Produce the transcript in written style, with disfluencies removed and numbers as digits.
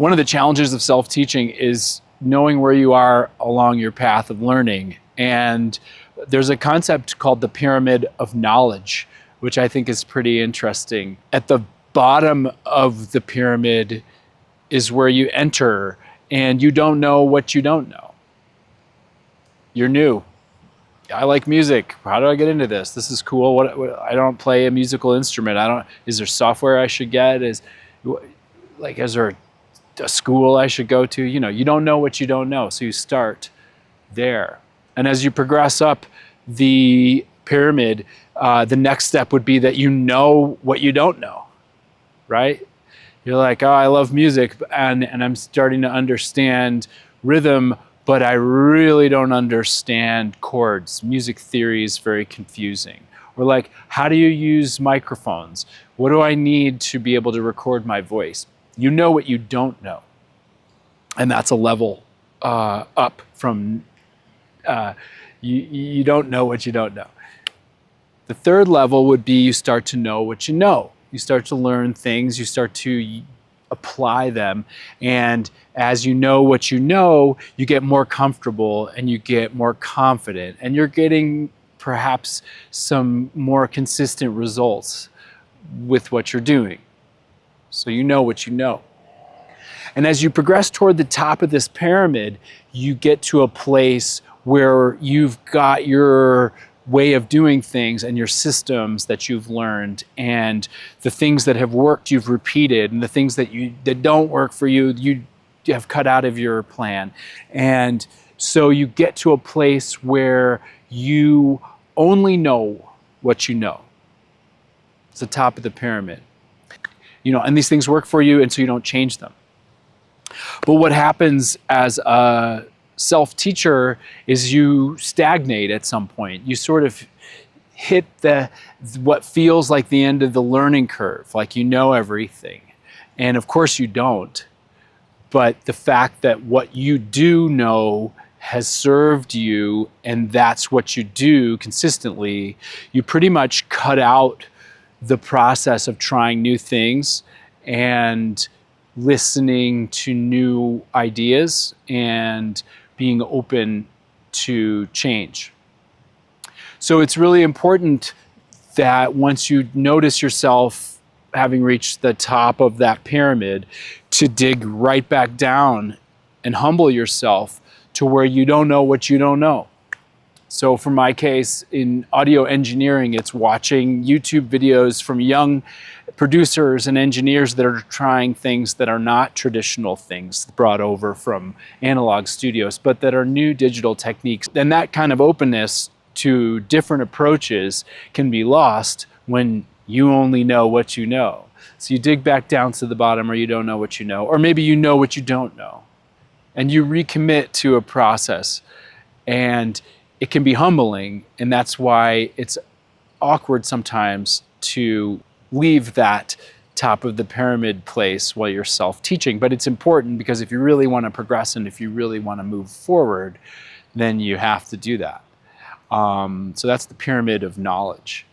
One of the challenges of self-teaching is knowing where you are along your path of learning. And there's a concept called the pyramid of knowledge, which I think is pretty interesting. At the bottom of the pyramid is where you enter, and you don't know what you don't know. You're new. I like music. How do I get into this? This is cool. What I don't play a musical instrument. Is there software I should get? Is there a school I should go to? You don't know what you don't know, so you start there. And as you progress up the pyramid, the next step would be that you know what you don't know, right? You're like, oh, I love music, and I'm starting to understand rhythm, but I really don't understand chords. Music theory is very confusing. Or like, how do you use microphones? What do I need to be able to record my voice? You know what you don't know. And that's a level up from you don't know what you don't know. The third level would be you start to know what you know. You start to learn things, you start to apply them, and as you know what you know, you get more comfortable and you get more confident, and you're getting perhaps some more consistent results with what you're doing. So you know what you know. And as you progress toward the top of this pyramid, you get to a place where you've got your way of doing things and your systems that you've learned, and the things that have worked you've repeated, and the things that don't work for you have cut out of your plan. And so you get to a place where you only know what you know. It's the top of the pyramid. And these things work for you, and so you don't change them. But what happens as a self-teacher is you stagnate at some point. You sort of hit what feels like the end of the learning curve, like you know everything. And of course you don't. But the fact that what you do know has served you, and that's what you do consistently, you pretty much cut out the process of trying new things and listening to new ideas and being open to change. So it's really important that once you notice yourself having reached the top of that pyramid, to dig right back down and humble yourself to where you don't know what you don't know. So for my case, in audio engineering, it's watching YouTube videos from young producers and engineers that are trying things that are not traditional things brought over from analog studios, but that are new digital techniques. And that kind of openness to different approaches can be lost when you only know what you know. So you dig back down to the bottom, or you don't know what you know, or maybe you know what you don't know. And you recommit to a process. And it can be humbling, and that's why it's awkward sometimes to leave that top of the pyramid place while you're self-teaching. But it's important, because if you really want to progress and if you really want to move forward, then you have to do that. So that's the pyramid of knowledge.